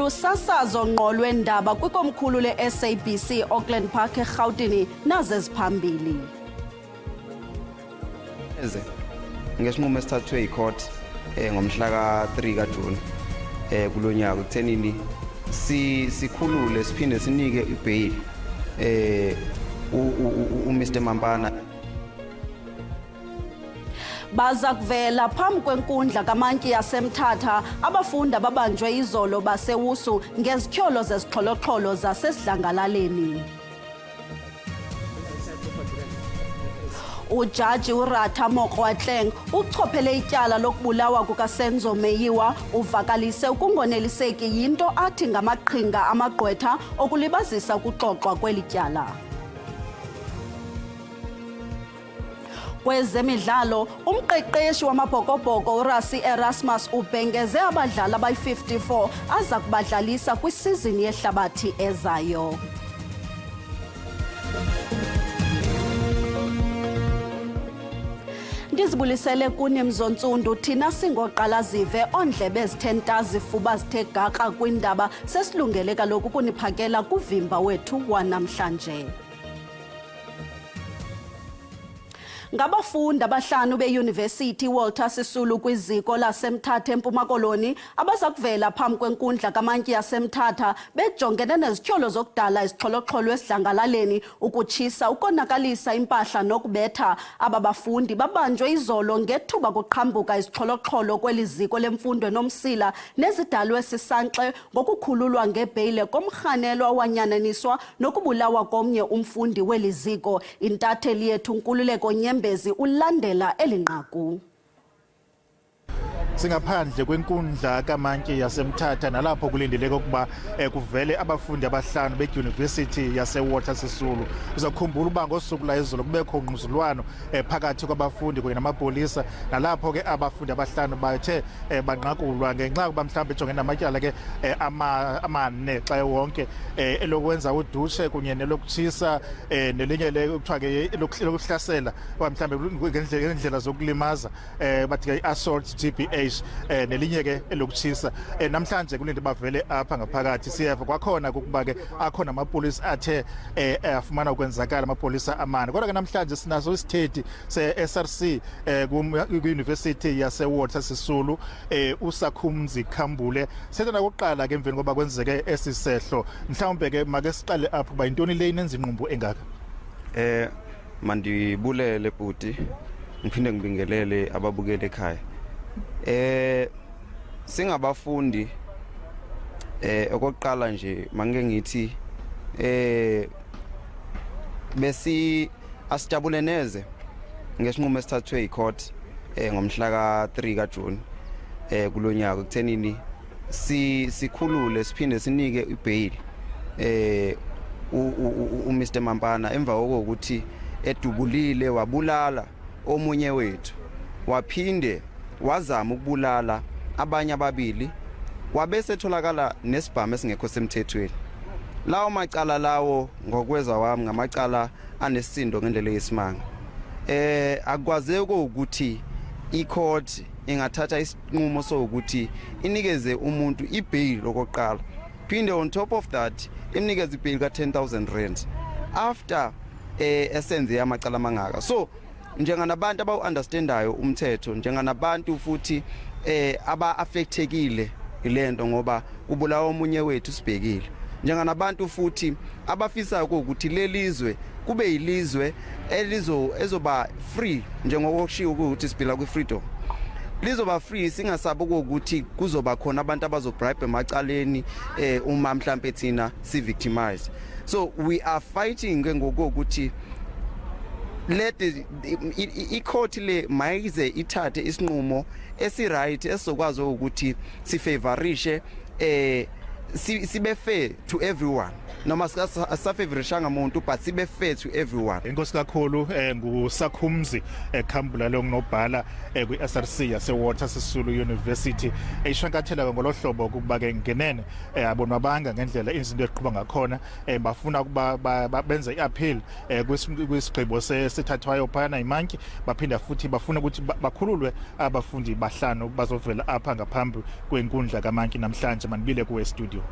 lusasazo ngqo lweendaba kwikomkhulu le-SABC Auckland Park eRhawutini naze ziphambili. Ngesinqumo esithathwe yicourt ngomhla ka-3 kaJuni kulonyaka ekuthenini sikhulule siphinde sinike ibail uMr Mampana. Baza kuvela phambi kwenkundla kaMantyi yaseMthatha abafundi ababanjwe izolo basewusu ngezityholo zezixholo-xholo zasesidlangalaleni. Ujaji uRatha Mokoatleng uchophele ityala lokubulawa kukaSenzo Meyiwa uvakalise ukungoneliseki yinto athi ngamaqhinga amagqwetha okulibazisa ukuxoxwa kweli tyala. Kwezemidlalo, umqeqeshi wamabhokobhoko uRassie Erasmus ubhengeze abadlali abayi-54 aza kubadlalisa kwisizini yehlabathi ezayo. Ndizibulisele kuni Mzontsundu, thina singoqala zive ondlebe ezithenta zifuba zithe gaqa kwindaba sesilungele kaloku kuniphakela kuvimba wethu wanamhlanje. Ngabafundi abahlanu beYunivesithi Walter Sisulu kwiziko laseMthatha eMpuma Koloni abaza kuvela phambi kwenkundla kaMantyi yaseMthatha bejongene nezityholo zokudala izixholo-xholo esidlangalaleni, ukutshisa, ukonakalisa impahla nokubetha. Aba bafundi babanjwe izolo ngethuba kuqhambuka izixholo-xholo kweli ziko lemfundo enomsila nezidalwe sisankxe ngokukhululwa ngebheyile komrhanelwa owanyaniswa nokubulawa komnye umfundi weli ziko. Intatheli yethu Nkululeko Nyembezi ulandela elinqaku. Singaphandle kwenkundla kaMantyi yaseMthatha nalapho kulindeleke ukuba kuvele abafundi abahlanu beYunivesithi yaseWalter Sisulu. Uzakhumbula uba ngosuku layizolo kubekho ungquzulwano phakathi kwabafundi kunye namapolisa, nalapho ke abafundi abahlanu bathe banqakulwa ngenxa yokuba mhlawumbe ejongene namatyala ke amane xa wonke elokwenza udushe kunye nelokutshisa nelinye ekuthiwa ke elokuhlasela mhlawumbe ngendlela zokulimaza bathi ke assault GBH nelinye ke elokutshisa. Namhlanje kulinde bavele apha ngaphakathi siyeva kwakhona ukuba ke akhona amapolisa athe afumana ukwenzakala amapolisa amane. Kodwa ke namhlanje sinaso isithethi se-SRC kwiYunivesithi yaseWalter Sisulu uSakhumzi Khambule. Sethena kokuqala ke emveni koba kwenzeke esisehlo, mhlawumbe ke make siqale apho kuba intoni le inenza inqumbo engaka. Mandibulele bhuti, ngiphinde ngibingelele ababukeli ekhaya. Singabafundi okokuqala nje mange ngithi besi asijabule neze ngesinqumo esithathwe yicourt ngomhla ka-3 kaJuni kulonyaka ekuthenini sikhulule siphinde sinike ibail uMr Mampana emva kokuthi edubulile wabulala omunye wethu, waphinde wazama ukubulala abanye ababili, wabese tholakala nesibhamu esingekho semthethweni. Lawo macala lawo ngokweza wami ngamacala anesisindo ngendlela yesimanga. Akwazeke ukuthi icourt ingathatha isinqumo sokuthi inikeze umuntu ibail okokuqala, phinde on top of that imnikeze ibail ka-10,000 rand after esenze amacala amangaka. So njenganabantu abawu-understandayo umthetho, njenganabantu futhi aba-affectekile ilento ngoba kubulawa omunye wethu sibhekile, njenganabantu futhi abafisayo ukuthi lelizwe kube yilizwe ezoba free, njengokushiwo ukuthi siphila kwi-freedom, lizoba free, singasabi ukuthi kuzoba khona abantu abazobribe emacaleni uma mhlambe thina si-victimize. So we are fighting ngokuthi let icourt le mayize ithathe isinqumo esiright esizokwazi ukuthi sifavorishe sibe fair to everyone, noma safavorishanga umuntu but sibe fair to everyone. Inkosi kakhulu nguSakhumzi Khambula lo nginobhala kwi-SRC yaseWalter Sisulu University eshankathela ngolohlobo ukuba ke ngenene abonwabanga ngendlela izinto eziqhubeka ngakhona, bafuna ukuba benze iappeal kwisigqibo sesithathwayo phana iMantyi, baphinda futhi bafuna ukuthi bakhululwe abafundi bahlanu bazovela apha ngaphambi kwenkundla kaMantyi namhlanje. Manibile kuwe studio. studio.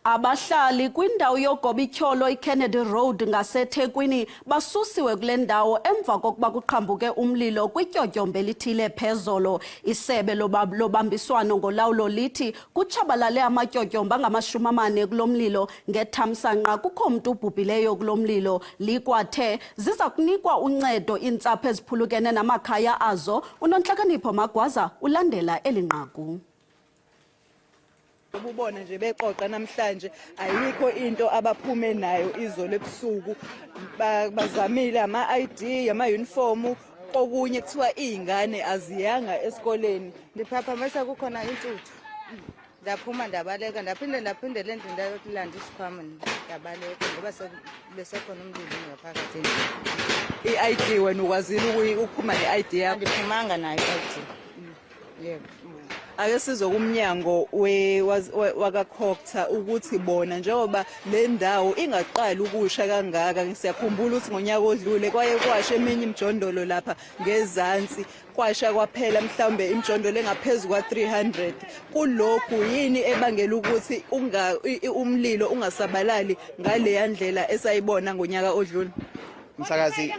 Abahlali kwindawo yogobityholo iKennedy Road ngaseThekwini basusiwe kule ndawo emva kokuba kuqhambuke umlilo kwityotyombe elithile phezolo. Isebe lobambiswano ngolawulo lithi kutshabalale amatyotyombe angama-40 kulo mlilo ngethamsanqa kukho umntu ubhubhileyo kulo mlilo. Likwathe ziza kunikwa uncedo iintsapho eziphulukene namakhaya azo. UNonhlakanipho Magwaza ulandela eli nqaku. Ububona nje beqoqa namhlanje ayikho into abaphume nayo izolo ebusuku bazamile ama-ID ama-uniform okunye kuthiwa izingane aziyanga esikoleni. Ndiphapha mase kukhona intuthu ndaphuma ndabaleka ndaphinde le ndlu ndayokulanda isikhwama ndabaleka ngoba besekhona umlilo ngaphakathi. I-ID wena ukwazile ukuphuma ne-ID yakho? Andiphumanga nayo i-ID. Yebo. Ake sizokumnyango wakaCocta ukuthi bona njengoba le ndawo ingaqali ukusha kangaka. Siyakhumbula ukuthi ngonyaka odlule kwaye kwasha eminye imjondolo lapha ngezansi kwasha kwaphela mhlawumbe imjondolo engaphezulu kwa-300. Kulokhu yini ebangela ukuthi umlilo ungasabalali ngale ndlela esayibona ngonyaka odlule? Msakazi,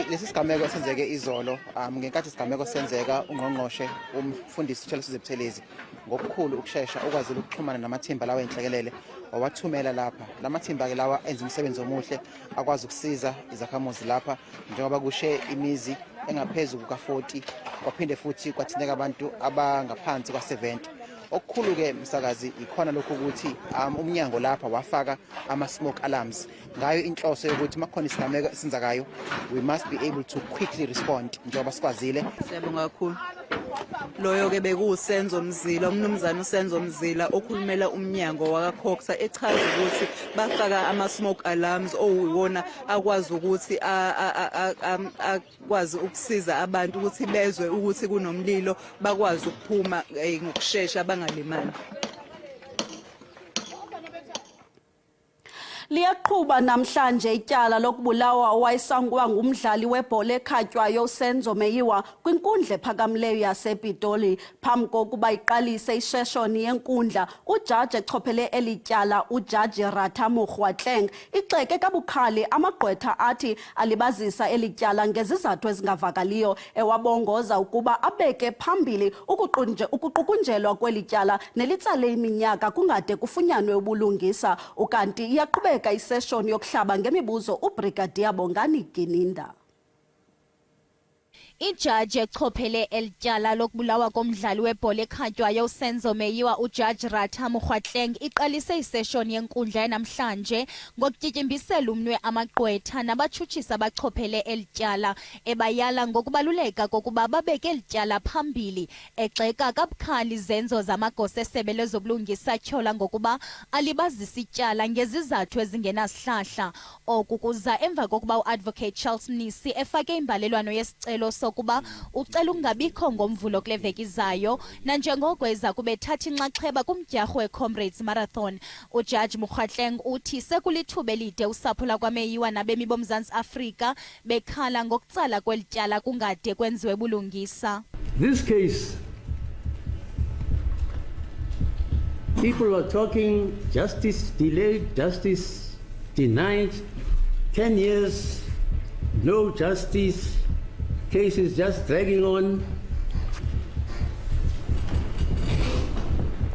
lesi sigameko senzeke izolo ngenkathi isigameko senzeka ungqongqoshe umfundisi uChelsea Buthelezi ngokukhulu ukusheshsha ukwazile ukuxhumana namathimba lawa enhlekelele wawathumela lapha. Lamathimba ke lawa enza umsebenzi omuhle akwazi ukusiza izakhamuzi lapha njengoba kushe imizi engaphezulu kuka-40 kwaphinde futhi kwathinteka abantu abangaphansi kwa-70. Okukhulu ke msakazi ikhona lokho ukuthi umnyango lapha wafaka ama-smoke alarms ngayo inhloso yokuthi makukhona isigameko esenzakayo we must be able to quickly respond njengoba sikwazile. Siyabonga kakhulu. Loyo ke bekusenzo Mzila, umnumzana uSenzo Mzila okhulumela umnyango wakaCocta echaza ukuthi bafaka ama-smoke alarms oyiwona akwazi ukuthi akwazi ukusiza abantu ukuthi bezwe ukuthi kunomlilo bakwazi ukuphuma ngokusheshsha bangalimali. Liyaqhuba namhlanje ityala lokubulawa owayesangwa ngumdlali webhola ekhatywayo uSenzo Meyiwa kwinkundla ephakamileyo yasePitoli. Phambi kokuba iqalise iseshoni yenkundla, ujaji echophele eli tyala ujaji Ratamu Kgwatleng ixeke kabukhali amagqwetha athi alibazisa eli tyala ngezizathu ezingavakaliyo, ewabongoza ukuba abeke phambili ukuqukunjelwa kweli tyala nelitsale iminyaka kungade kufunyanwe ubulungisa. Ukanti iyaqhubeka iseshoni yokuhlaba ngemibuzo uBrigadier Bongani Gininda. Ijaji echophele elityala lokubulawa komdlali webhola ekhatywayo uSenzo Meyiwa ujaji Ratamu Kgwatleng iqalise iseshoni yenkundla yanamhlanje ngokutyityimbisela umnwe amagqwetha nabatshutshisi abachophele elityala ebayala ngokubaluleka kokuba babeke elityala phambili, exeka kabukhali izenzo zamagosa esebe lezobulungisa tyhola ngokuba alibazisa ityala ngezizathu ezingenasihlahla. Oku kuza emva kokuba uadvocate Charles Mnisi efake imbalelwano yesicelo sokuba ucela ungabikho ngomvulo kule veki izayo nanjengoko eza kubethatha inxaxheba kumdyarho weComrades Marathon. Ujaji Kgwatleng uthi sekulithuba elide usapho lakwaMeyiwa nabemi boMzantsi Afrika bekhala ngokutsala kweli tyala kungade kwenziwe bulungisa. This case, people are talking justice delayed, justice denied, 10 years, no justice. Case is just dragging on.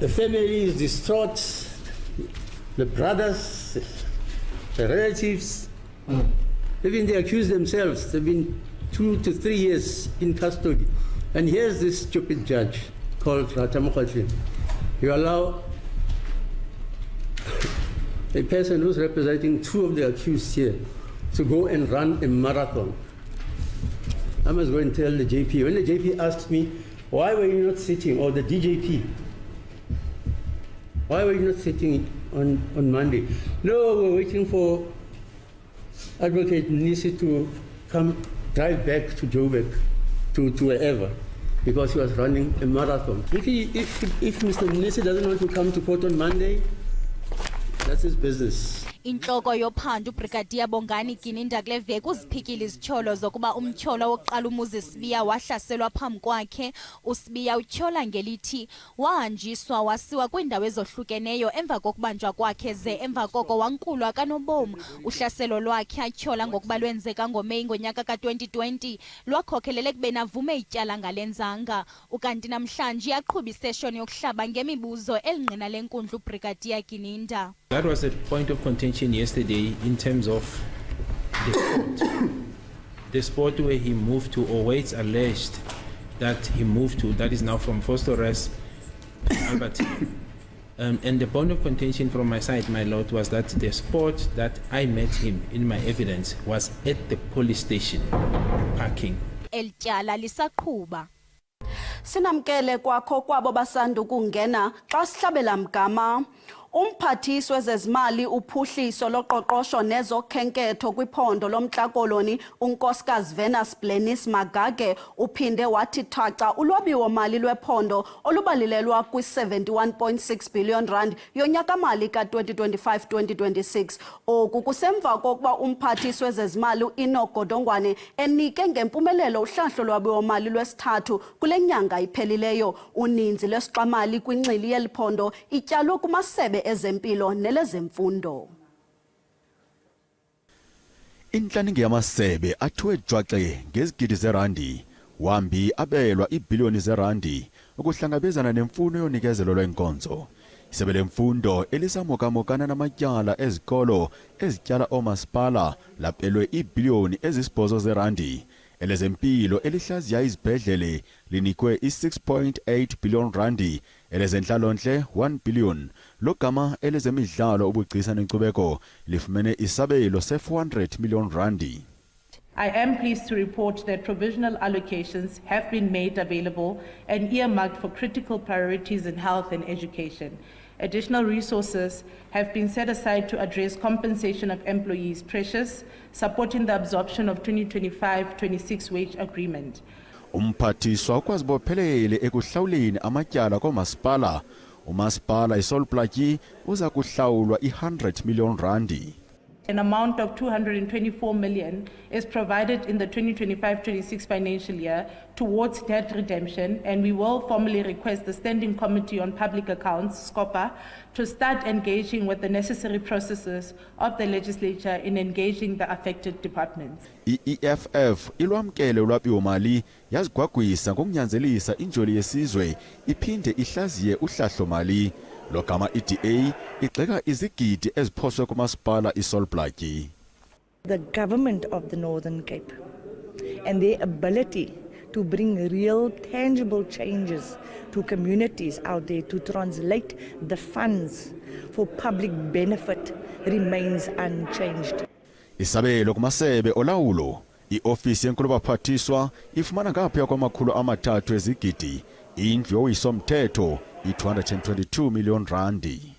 The family is distraught. The brothers, the relatives, even the accused themselves, they've been 2 to 3 years in custody. And here's this stupid judge called Ratamu Kgwatleng. You allow a person who's representing 2 of the accused here to go and run a marathon. I must go and tell the JP. When the JP asked me, why were you not sitting, or the DJP, why were you not sitting on Monday? No, we're waiting for Advocate Nisi to come drive back to Joburg, to wherever, because he was running a marathon. If Mr. Nisi doesn't want to come to court on Monday, that's his business. Intloko yophando uBrigadier Bongani Gininda kule veki uziphikile izityholo zokuba umtyholo wokuqala umuzi Sibiya wahlaselwa phambi kwakhe. uSibiya utyhola ngelithi wahanjiswa wasiwa kwiindawo ezohlukeneyo emva kokubanjwa kwakhe ze emva koko wankulwa kanobom. Uhlaselo lwakhe atyhola ngokuba lwenzeka ngoMeyi ngonyaka ka-2020 lwakhokelele ekubeni avume ityala ngalenzanga. Ukanti namhlanje yaqhuba iseshoni yokuhlaba ngemibuzo elingqina lenkundla uBrigadier Gininda. That was a point of contention yesterday in terms of the sport. The sport where he moved to, or where it's alleged that he moved to, that is now from Forsterres, Albert. And the point of contention from my side, my lord, was that the spot that I met him in my evidence was at the police station, parking. El tyala lisaqhuba. Sinamkele kwakho kwabo basanda ukungena xa sihlabela mgama. Umphathiswa wezezimali uphuhliso loqoqosho nezokhenketho kwiphondo lomntla-Koloni unkosikazi Venus Blenis Magage uphinde wathi thaca ulwabiwo-mali lwephondo olubalilelwa kwi-71.6 billion rand yonyaka-mali ka-2025-2026. Oku kusemva kokuba umphathiswa wezezimali u-Enoch Godongwane enike ngempumelelo uhlahlo lwabiwo-mali lwesithathu kule nyanga iphelileyo. Uninzi lwesiqamali kwingxili yeli phondo ityalwe kumasebe ezempilo nelezemfundo. Inhlaninge yamasebe athiwe jwaxe ngezigidi zerandi wambi abelwa iibhiliyoni zerandi ukuhlangabezana nemfuno yonikezelo lwenkonzo. Isebe lemfundo elisamokana namatyala ezikolo ezityala omasipala lapelwe iibhiliyoni ezisibhozo zerandi. Elezempilo elihlaziya izibhedlele linikwe i-6.8 billion randi, elezenhlalonhle 1 billion. Logama elezemidlalo ubugcisa nenkcubeko lifumene isabelo se-400 million randi. I am pleased to report that provisional allocations have been made available and earmarked for critical priorities in health and education. Additional resources have been set aside to address compensation of employees' pressures, supporting the absorption of 2025-26 wage agreement. Umphathiswa ukwazibophelele ekuhlawuleni amatyala komasipala. Umasipala iSolplaatje uza kuhlawulwa i-100 million randi. An amount of 224 million is provided in the 2025-26 financial year towards debt redemption, and we will formally request the Standing Committee on Public Accounts, SCOPA, to start engaging with the necessary processes of the legislature in engaging the affected departments. I-EFF ilwamkele ulwabiwo-mali yazigwagwisa ngokunyanzelisa injoli yesizwe iphinde ihlaziye uhlahlo-mali. Logama EDA igxeka izigidi eziphoswe kumasipala iSolplaatje. The government of the Northern Cape and their ability to bring real tangible changes to communities out there to translate the funds for public benefit remains unchanged. Isabelo kumasebe olawulo, iofisi yenkulu baphathiswa ifumana ngaphaya kwama300 ezigidi. Indlu yowisomthetho i-222 million randi.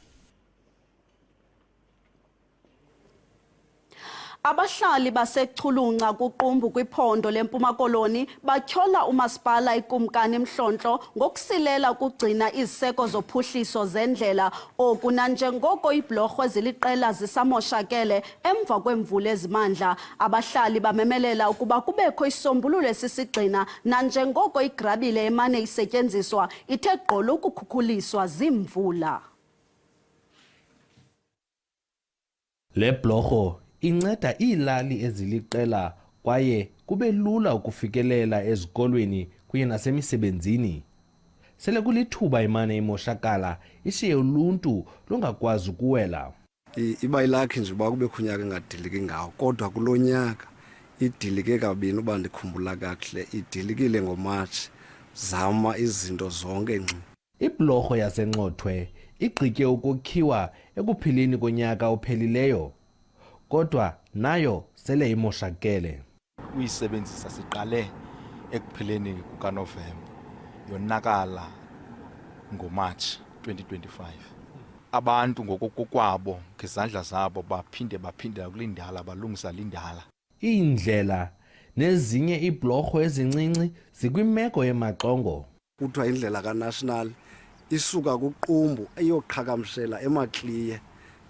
Abahlali basechulunca kuqumbu kwiphondo lempuma Koloni batyhola umasipala ikumkani Mhlonhlo ngokusilela ukugcina iziseko zophuhliso zendlela. Oku nanjengoko iibhlorho eziliqela zisamoshakele emva kwemvula ezimandla. Abahlali bamemelela ukuba kubekho isombululo esisigxina nanjengoko igrabile emane isetyenziswa ithe gqolo ukukhukhuliswa zimvula. Le bhlorho inceda iilali eziliqela kwaye kube lula ukufikelela ezikolweni kunye nasemisebenzini. Sele kulithuba imane imoshakala ishiye uluntu lungakwazi ukuwela. Iba ilakhi nje uba kube kunyaka engadiliki ngawo, kodwa kulo nyaka idilike kabini uba ndikhumbula kakuhle, idilikile ngoMatshi zama izinto zonke ngci. Ibhlorho yaseNxothwe igqitye ukukhiwa ekupheleni konyaka ophelileyo, kodwa nayo sele imoshakele. Uyisebenzisa siqale ekupheleni kukaNovemba yonakala ngoMatshi 2025. Abantu ngokokwabo ngezandla zabo baphindela kulindala balungisa lindala. Iindlela nezinye ibhlorho ezincinci zikwimeko yemaxongo. Kuthiwa indlela kaNational isuka kuqumbu eyoqhagamshela eMaxliye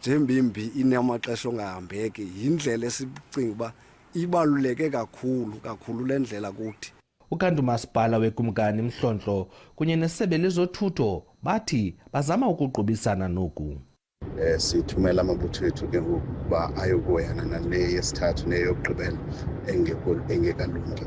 njembimbi inamaxesha ongahambeki yindlela esicinga uba ibaluleke kakhulu le ndlela kuthi. Ukanti umasipala wekumkani Mhlonhlo kunye nesebe lezothutho bathi bazama ukuqubisana noku. Sithumela amabutho ethu ke ukuba ayokuhoyana nale yesithathu neyokugqibela engekalungi.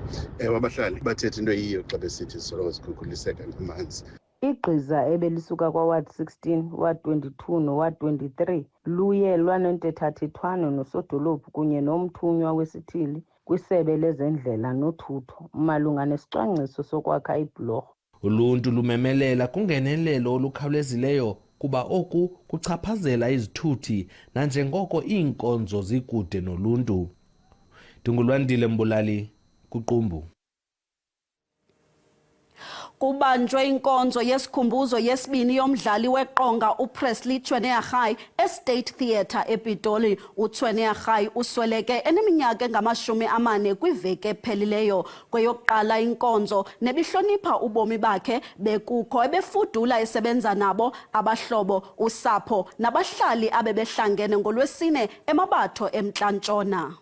Abahlali bathetha into eyiyo xa besithi soloko sikhukhuliseka ngamanzi. Igqiza ebelisuka kwaWard 16, Ward 22 noWard 23 luye lwanentethathethwano nosodolophu kunye nomthunywa wesithili kwisebe lezendlela nothutho malunga nesicwangciso sokwakha ibhlorho. Uluntu lumemelela kungenelelo olukhawulezileyo kuba oku kuchaphazela izithuthi nanjengoko iinkonzo zikude noluntu. Ndingulwandile Mbulali kuQumbu. Kubanjwe inkonzo yesikhumbuzo yesibini yomdlali weqonga uPresley Tshweneyagae eState Theatre ePitoli. uTshweneyagae usweleke eneminyaka engama-40 kwiveki ephelileyo. Kweyokuqala inkonzo nebihlonipha ubomi bakhe bekukho ebefudula esebenza nabo abahlobo, usapho nabahlali abebehlangene ngoLwesine eMabatho eMntla Ntshona.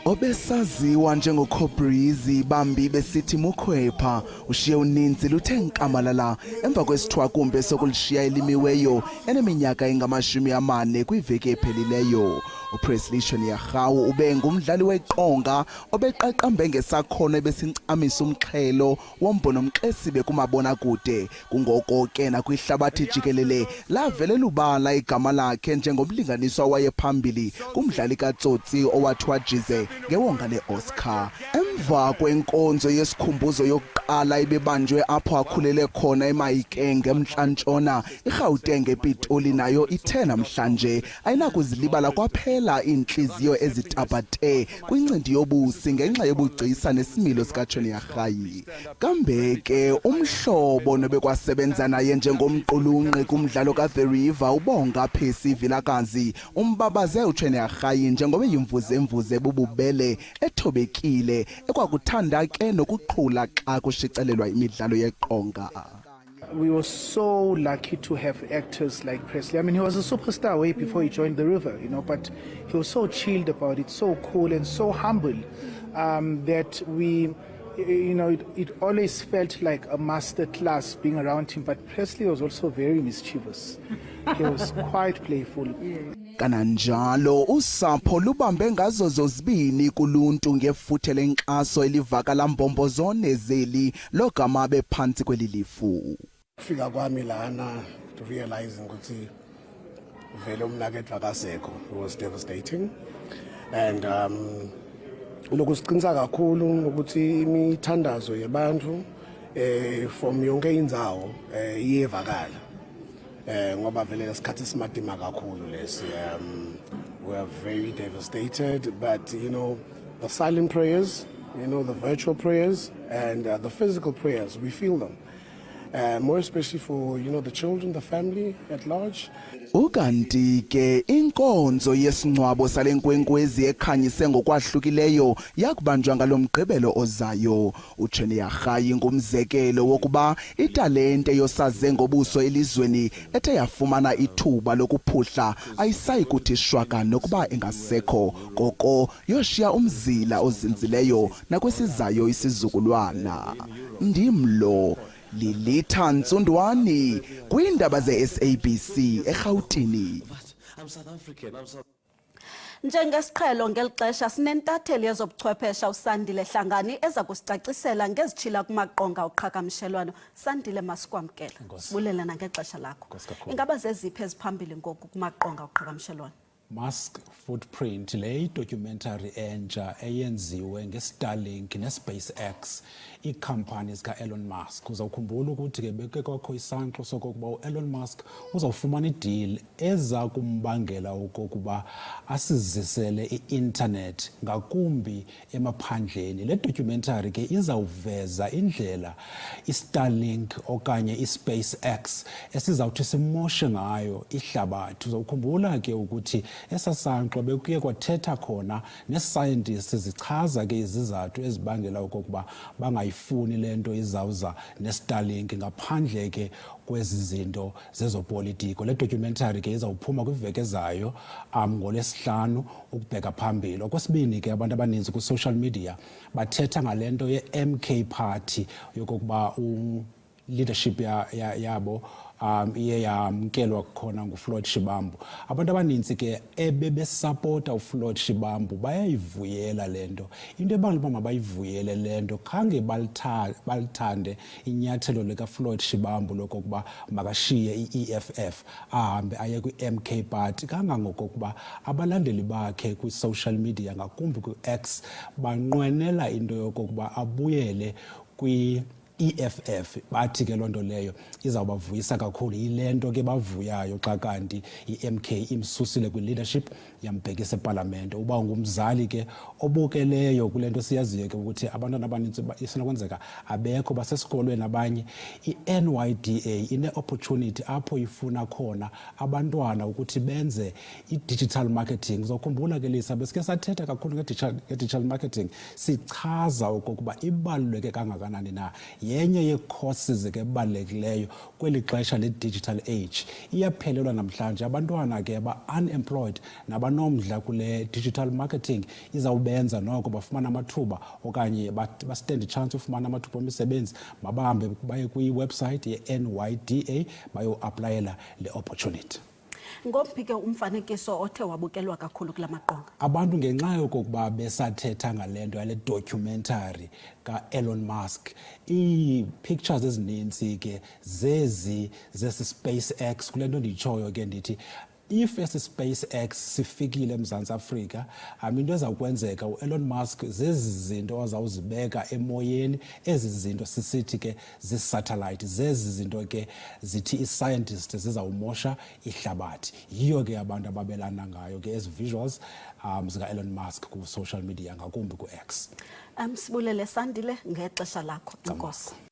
Obesaziwa njengoCobreezy bambi besithi Mukhwepha ushiye uninzi luthe nkamalala emva kwesithwakumbe sokulishiya elimiweyo eneminyaka engama-40 kwiveki ephelileyo. uPresley Tshweneyagae ube ngumdlali weqonga obeqaqambe ngesakhono ebesincamisa umxhelo wombono mxesibe kumabona kude. Kungoko ke nakwihlabathi jikelele lavele lubala igama lakhe njengomlinganiswa wayephambili kumdlali kaTsotsi owathi wajize ngewonga le-Oscar. Emva kwenkonzo yesikhumbuzo yokuqala ibebanjwe apho akhulele khona eMahikeng eMntla Ntshona, iGauteng ePitoli nayo ithe namhlanje ayinakuzilibala kwaphela iintliziyo ezitapate kwincindi yobusi ngenxa yobugcisa nesimilo sikaTshweneyagae. Kambe ke umhlobo nobekwasebenza naye njengomqulunqi kumdlalo kaThe River ubonga Phesi Vilakazi umbabaze uTshweneyagae njengoba yimvuze bububele ethobekile ekwakuthanda ke nokuqhula xa kushicelelwa imidlalo yeqonga. We were so lucky to have actors like Presley. I mean, he was a superstar way before he joined the River, but he was so chilled about it, so cool and so humble that we, it always felt like a master class being around him. But Presley was also very mischievous. He was quite playful. Kananjalo usapho lubambe ngazo zozibini kuluntu ngefuthe lenkxaso elivakala mbombozo nezeli logama bephansi kwelilifu. Fika kwami lana to realizing ukuthi vele umnakethu akasekho, it was devastating. And lokusiqinisa kakhulu ukuthi imithandazo yabantu from yonke indzawo iyevakala. Ngoba vele lesikhathi simadima kakhulu lesi. We are very devastated, but the silent prayers, the virtual prayers and the physical prayers, we feel them. More especially for the children, the family at large. Ukanti ke inkonzo yesingcwabo salenkwenkwezi ekhanyise ngokwahlukileyo yakubanjwa ngalomgqibelo ozayo. uTshweneyagae ngumzekelo wokuba italente yosaze ngobuso elizweni ethe yafumana ithuba lokuphuhla ayisayi kuthi shwaka nokuba engasekho, koko yoshiya umzila ozinzileyo nakwesizayo isizukulwana. Ndimlo Lilitha Ntsundwani kwiindaba ze-SABC eGauteng. Njengesiqhelo ngeli sinentatheli yezobuchwephesha uSandile Hlangani eza kusicacisela ngezitshila kumaqonga oqhagamshelwano. Sandile, masikwamkele. Sibulela nangexesha lakho. Ingaba zeziphi eziphambili ngoku kumaqonga oqhagamshelwano? Musk Footprint, le documentary entsha eyenziwe ngeStarlink neSpaceX, iikhampani zika-Elon Musk. Uzawukhumbula ukuthi ke beke kwakho isangxo sokokuba uElon Musk uzawufumana ideal eza kumbangela okokuba asizisele i-internet ngakumbi emaphandleni. Le documentary ke izawuveza indlela iStarlink okanye iSpaceX esizawuthi simoshe ngayo ihlabathi. Uzawukhumbula ke ukuthi esasankxwe bekuye kwathetha khona ne-scientists zichaza ke izizathu ezibangela okokuba bangayifuni le nto izawuza ne-Starlink ngaphandle ke kwezi zinto zezopolitiko. Le documentary ke izawuphuma kwiveki ezayo ngoLwesihlanu ukubheka phambili. Okwesibini ke abantu abaninzi ku-social media bathetha ngale nto ye-MK Party yokokuba leadership yabo iye yamkelwa khona nguFloyd Shivambu. Abantu abaninzi ke ebebesupporta uFloyd Shivambu bayayivuyela lento. Into ebangela uba mabayivuyele lento khange balithande inyathelo likaFloyd Shivambu lokokuba makashiye i-EFF ahambe aye kwi-MK Party, kangangokokuba abalandeli bakhe kwi-social media ngakumbi kwi-X banqwenela into yokokuba abuyele EFF. Bathi ke loo nto leyo izawubavuyisa kakhulu. Yile nto ke bavuyayo xa kanti i-MK imsusile kwi-leadership yambhekisa epalamente. Uba ngumzali ke obukeleyo kule nto siyaziyo ke ukuthi abantwana abaninzi isenokwenzeka abekho basesikolweni abanye, i-NYDA ine-opportunity apho ifuna khona abantwana ukuthi benze i-digital marketing. Uzawukhumbula ke Lisa, besike sathetha kakhulu nge-digital marketing, sichaza okokuba ibaluleke kangakanani na. Yenye ye-courses ke ebalulekileyo kweli xesha le-digital age. Iyaphelelwa namhlanje. Abantwana ke ba-unemployed nabanomdla kule digital marketing izawubenza noko bafumana amathuba okanye bastand chance ufumana amathuba emisebenzi, mabahambe baye kwi-website ye-NYDA bayo-aplayela le opportunity. Ngophi ke umfanekiso othe wabukelwa kakhulu kula maqonga? Abantu ngenxa yokokuba besathetha ngale nto yale documentary ka-Elon Musk, ii-pictures ezininzi ke zesi SpaceX. Kule nto ndiyitshoyo ke ndithi if esi SpaceX sifikile eMzantsi Afrika, into ezawukwenzeka uElon Musk zezi zinto azawuzibeka emoyeni, ezi zinto sisithi ke zi-satellite, zezi zinto ke zithi i-scientists zizawumosha ihlabathi. Yiyo ke abantu ababelana ngayo ke ezi visuals zika-Elon Musk ku-social media ngakumbi ku-X. Sibulele Sandile ngexesha lakho. Inkosi.